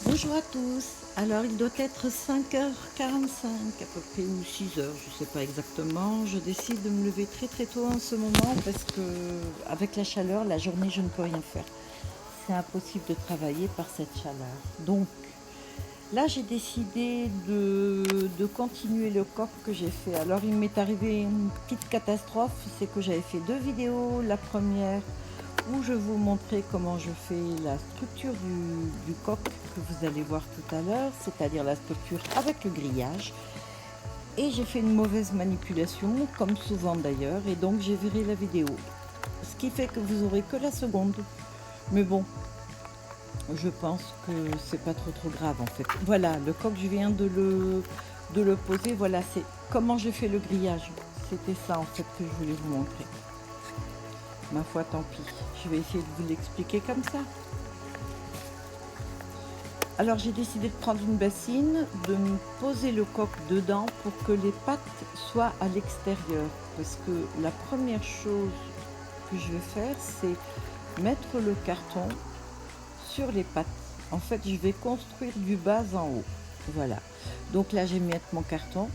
Bonjour à tous. Alors il doit être 5h45 à peu près ou 6h, je ne sais pas exactement. Je décide de me lever très très tôt en ce moment parce que avec la chaleur, la journée je ne peux rien faire. C'est impossible de travailler par cette chaleur. Donc là j'ai décidé de continuer le coq que j'ai fait. Alors il m'est arrivé une petite catastrophe, c'est que j'avais fait deux vidéos. La première où je vous montrer comment je fais la structure du coq que vous allez voir tout à l'heure, c'est-à-dire la structure avec le grillage. Et j'ai fait une mauvaise manipulation, comme souvent d'ailleurs, et donc j'ai viré la vidéo. Ce qui fait que vous aurez que la seconde. Mais bon, je pense que c'est pas trop grave en fait. Voilà, le coq, je viens de le poser. Voilà, c'est comment j'ai fait le grillage. C'était ça en fait que je voulais vous montrer. Ma foi, tant pis. Je vais essayer de vous l'expliquer comme ça. Alors j'ai décidé de prendre une bassine, de me poser le coq dedans pour que les pattes soient à l'extérieur. Parce que la première chose que je vais faire, c'est mettre le carton sur les pattes. En fait, je vais construire du bas en haut. Voilà. Donc là, j'ai mis mon carton.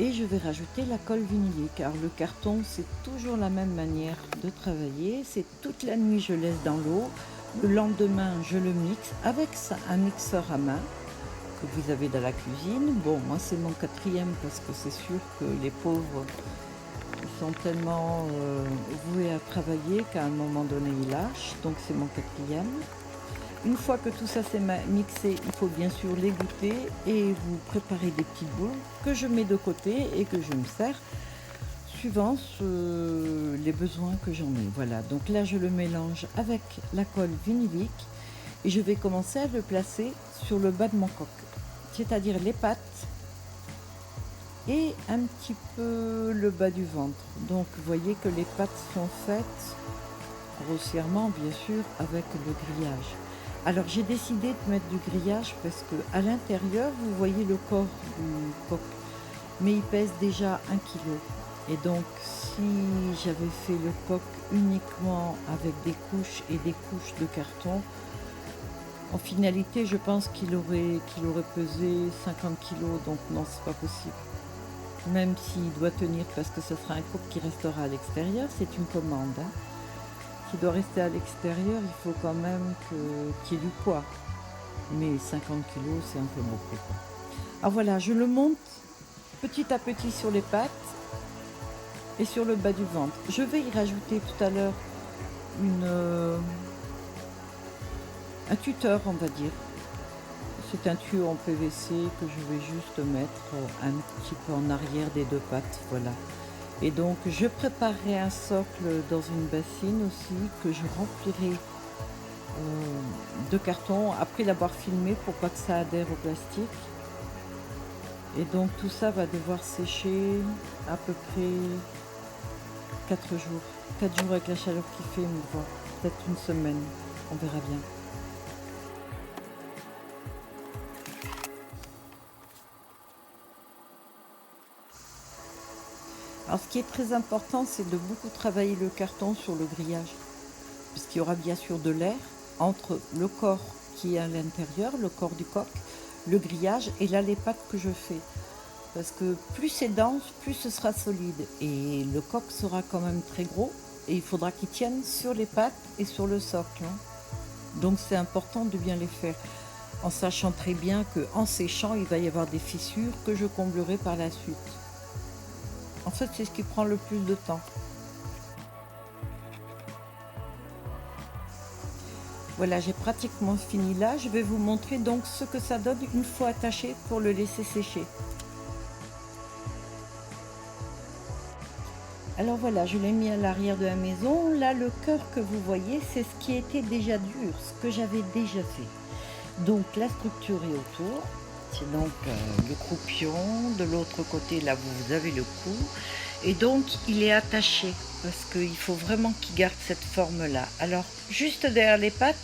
Et je vais rajouter la colle vinylée, car le carton, c'est toujours la même manière de travailler. C'est toute la nuit, je laisse dans l'eau. Le lendemain, je le mixe avec un mixeur à main que vous avez dans la cuisine. Bon, moi, c'est mon quatrième parce que c'est sûr que les pauvres, ils sont tellement voués à travailler qu'à un moment donné, ils lâchent. Donc, c'est mon quatrième. Une fois que tout ça s'est mixé, il faut bien sûr l'égoutter et vous préparez des petites boules que je mets de côté et que je me sers suivant les besoins que j'en ai. Voilà, donc là je le mélange avec la colle vinylique et je vais commencer à le placer sur le bas de mon coq, c'est-à-dire les pattes et un petit peu le bas du ventre. Donc vous voyez que les pattes sont faites grossièrement bien sûr avec le grillage. Alors j'ai décidé de mettre du grillage parce que à l'intérieur vous voyez le corps du coq, mais il pèse déjà 1 kg. Et donc si j'avais fait le coq uniquement avec des couches et des couches de carton, en finalité je pense qu'il aurait pesé 50 kg, donc non, c'est pas possible. Même s'il doit tenir parce que ce sera un coq qui restera à l'extérieur, c'est une commande, hein. Qui doit rester à l'extérieur, il faut quand même qu'il y ait du poids. Mais 50 kg, c'est un peu beaucoup, quoi. Alors voilà, je le monte petit à petit sur les pattes et sur le bas du ventre. Je vais y rajouter tout à l'heure un tuteur, on va dire. C'est un tuyau en PVC que je vais juste mettre un petit peu en arrière des deux pattes, voilà. Et donc je préparerai un socle dans une bassine aussi que je remplirai de carton après l'avoir filmé pour pas que ça adhère au plastique. Et donc tout ça va devoir sécher à peu près 4 jours. 4 jours avec la chaleur qu'il fait, mais bon, peut-être une semaine, on verra bien. Alors ce qui est très important, c'est de beaucoup travailler le carton sur le grillage, puisqu'il y aura bien sûr de l'air entre le corps qui est à l'intérieur, le corps du coq, le grillage et là les pattes que je fais. Parce que plus c'est dense, plus ce sera solide. Et le coq sera quand même très gros et il faudra qu'il tienne sur les pattes et sur le socle, hein. Donc c'est important de bien les faire, en sachant très bien qu'en séchant, il va y avoir des fissures que je comblerai par la suite. En fait, c'est ce qui prend le plus de temps. Voilà, j'ai pratiquement fini là. Je vais vous montrer donc ce que ça donne une fois attaché pour le laisser sécher. Alors voilà, je l'ai mis à l'arrière de la maison. Là, le cœur que vous voyez, c'est ce qui était déjà dur, ce que j'avais déjà fait. Donc la structure est autour. C'est donc le croupion. De l'autre côté, là, vous avez le cou. Et donc, il est attaché parce qu'il faut vraiment qu'il garde cette forme-là. Alors, juste derrière les pattes,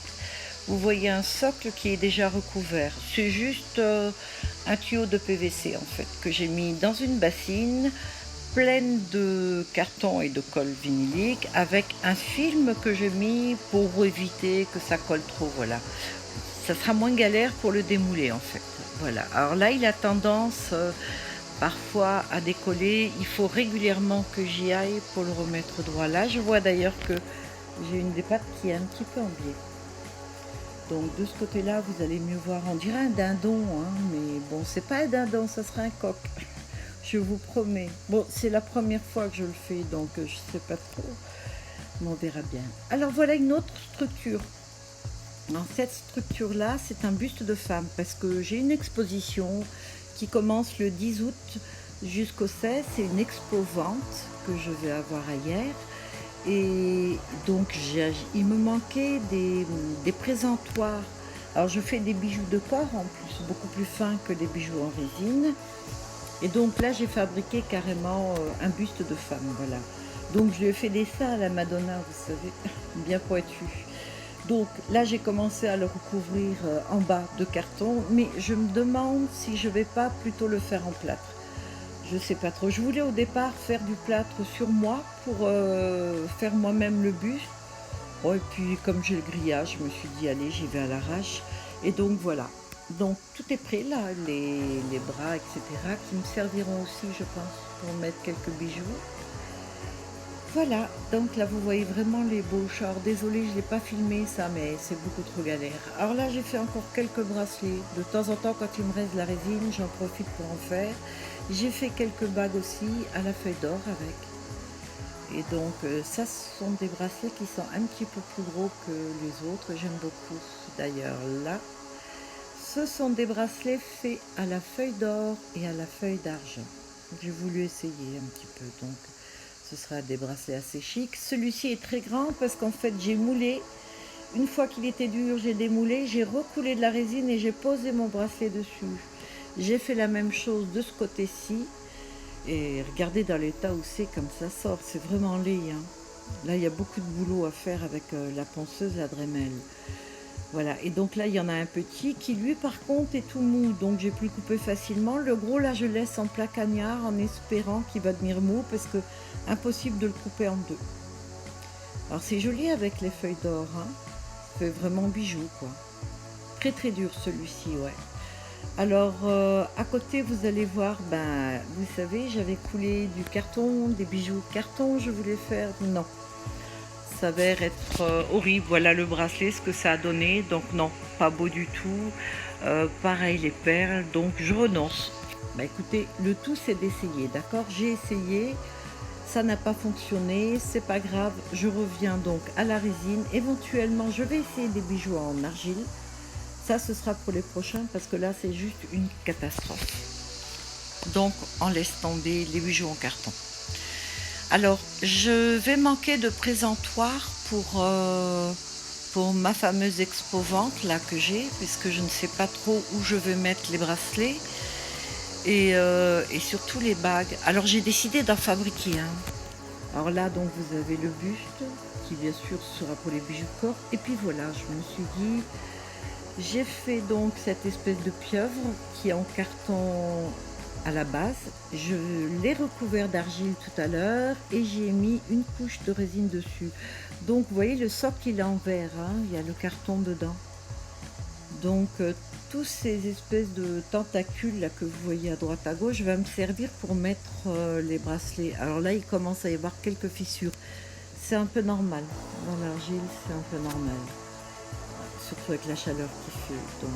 vous voyez un socle qui est déjà recouvert. C'est juste un tuyau de PVC, en fait, que j'ai mis dans une bassine pleine de carton et de colle vinylique avec un film que j'ai mis pour éviter que ça colle trop, voilà. Ça sera moins galère pour le démouler en fait. Voilà. Alors là, il a tendance parfois à décoller. Il faut régulièrement que j'y aille pour le remettre droit. Là, je vois d'ailleurs que j'ai une des pattes qui est un petit peu en biais. Donc de ce côté-là, vous allez mieux voir. On dirait un dindon, hein, mais bon, c'est pas un dindon, ça sera un coq. Je vous promets. Bon, c'est la première fois que je le fais, donc je sais pas trop. Mais on verra bien. Alors voilà une autre structure. Dans cette structure-là, c'est un buste de femme parce que j'ai une exposition qui commence le 10 août jusqu'au 16. C'est une expo-vente que je vais avoir hier. Et donc, il me manquait des présentoirs. Alors, je fais des bijoux de corps en plus, beaucoup plus fins que des bijoux en résine. Et donc là, j'ai fabriqué carrément un buste de femme, voilà. Donc, je lui ai fait des seins à la Madonna, vous savez, bien pointu. Donc là, j'ai commencé à le recouvrir en bas de carton, mais je me demande si je vais pas plutôt le faire en plâtre. Je sais pas trop. Je voulais au départ faire du plâtre sur moi pour faire moi-même le buste. Bon, et puis comme j'ai le grillage, je me suis dit allez, j'y vais à l'arrache. Et donc voilà. Donc tout est prêt là, les bras, etc. qui me serviront aussi, je pense, pour mettre quelques bijoux. Voilà, donc là vous voyez vraiment les beaux chars. Désolée, je ne l'ai pas filmé ça, mais c'est beaucoup trop galère. Alors là, j'ai fait encore quelques bracelets. De temps en temps, quand il me reste de la résine, j'en profite pour en faire. J'ai fait quelques bagues aussi à la feuille d'or avec. Et donc ça, ce sont des bracelets qui sont un petit peu plus gros que les autres. J'aime beaucoup d'ailleurs là. Ce sont des bracelets faits à la feuille d'or et à la feuille d'argent. J'ai voulu essayer un petit peu, donc ce sera des bracelets assez chics. Celui-ci est très grand parce qu'en fait j'ai moulé. Une fois qu'il était dur, j'ai démoulé, j'ai recoulé de la résine et j'ai posé mon bracelet dessus. J'ai fait la même chose de ce côté-ci. Et regardez dans l'état où c'est, comme ça sort, c'est vraiment laid, hein. Là, il y a beaucoup de boulot à faire avec la ponceuse, la Dremel. Voilà, et donc là, il y en a un petit qui, lui, par contre, est tout mou, donc j'ai pu le couper facilement. Le gros, là, je laisse en plat cagnard en espérant qu'il va devenir mou, parce que impossible de le couper en deux. Alors, c'est joli avec les feuilles d'or, hein. Ça fait vraiment bijou, quoi. Très, très dur, celui-ci, ouais. Alors, à côté, vous allez voir, ben, vous savez, j'avais coulé du carton, des bijoux carton, je voulais faire, non. Ça s'avère être horrible. Voilà le bracelet, ce que ça a donné. Donc non, pas beau du tout. Pareil les perles, donc je renonce. Bah écoutez, le tout c'est d'essayer, d'accord? J'ai essayé, ça n'a pas fonctionné, c'est pas grave. Je reviens donc à la résine. Éventuellement, je vais essayer des bijoux en argile. Ça, ce sera pour les prochains parce que là, c'est juste une catastrophe. Donc, on laisse tomber les bijoux en carton. Alors, je vais manquer de présentoir pour ma fameuse expo-vente là que j'ai, puisque je ne sais pas trop où je vais mettre les bracelets et surtout les bagues. Alors, j'ai décidé d'en fabriquer un. Alors là, donc, vous avez le buste, qui bien sûr sera pour les bijoux de corps. Et puis voilà, je me suis dit, j'ai fait donc cette espèce de pieuvre qui est en carton à la base. Je l'ai recouvert d'argile tout à l'heure et j'ai mis une couche de résine dessus. Donc vous voyez le socle il est en verre, hein, il y a le carton dedans. Donc tous ces espèces de tentacules là que vous voyez à droite à gauche va me servir pour mettre les bracelets. Alors là il commence à y avoir quelques fissures. C'est un peu normal. Dans l'argile c'est un peu normal. Surtout avec la chaleur qu'il fait. Donc,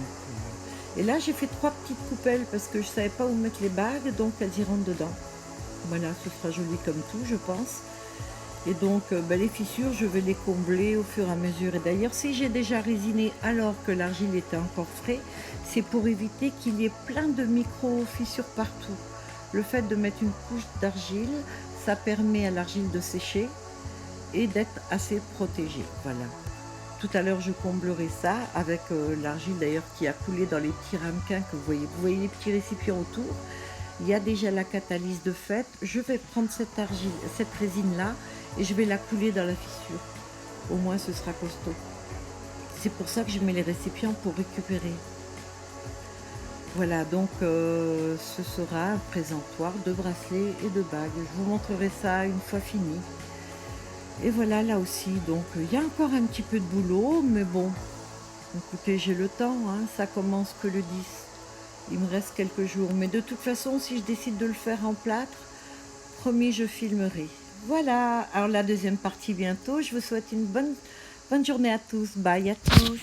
et là j'ai fait 3 petites coupelles parce que je ne savais pas où mettre les bagues, donc elles y rentrent dedans. Voilà, ce sera joli comme tout, je pense. Et donc les fissures, je vais les combler au fur et à mesure. Et d'ailleurs, si j'ai déjà résiné alors que l'argile était encore frais, c'est pour éviter qu'il y ait plein de micro-fissures partout. Le fait de mettre une couche d'argile, ça permet à l'argile de sécher et d'être assez protégée. Voilà. Tout à l'heure, je comblerai ça avec l'argile d'ailleurs qui a coulé dans les petits ramequins que vous voyez. Vous voyez les petits récipients autour. Il y a déjà la catalyse de fait. Je vais prendre cette argile, cette résine-là et je vais la couler dans la fissure. Au moins, ce sera costaud. C'est pour ça que je mets les récipients pour récupérer. Voilà, donc ce sera un présentoir de bracelets et de bagues. Je vous montrerai ça une fois fini. Et voilà, là aussi, donc il y a encore un petit peu de boulot, mais bon, écoutez, j'ai le temps, hein, ça commence que le 10. Il me reste quelques jours, mais de toute façon, si je décide de le faire en plâtre, promis, je filmerai. Voilà, alors la deuxième partie bientôt. Je vous souhaite une bonne journée à tous. Bye à tous.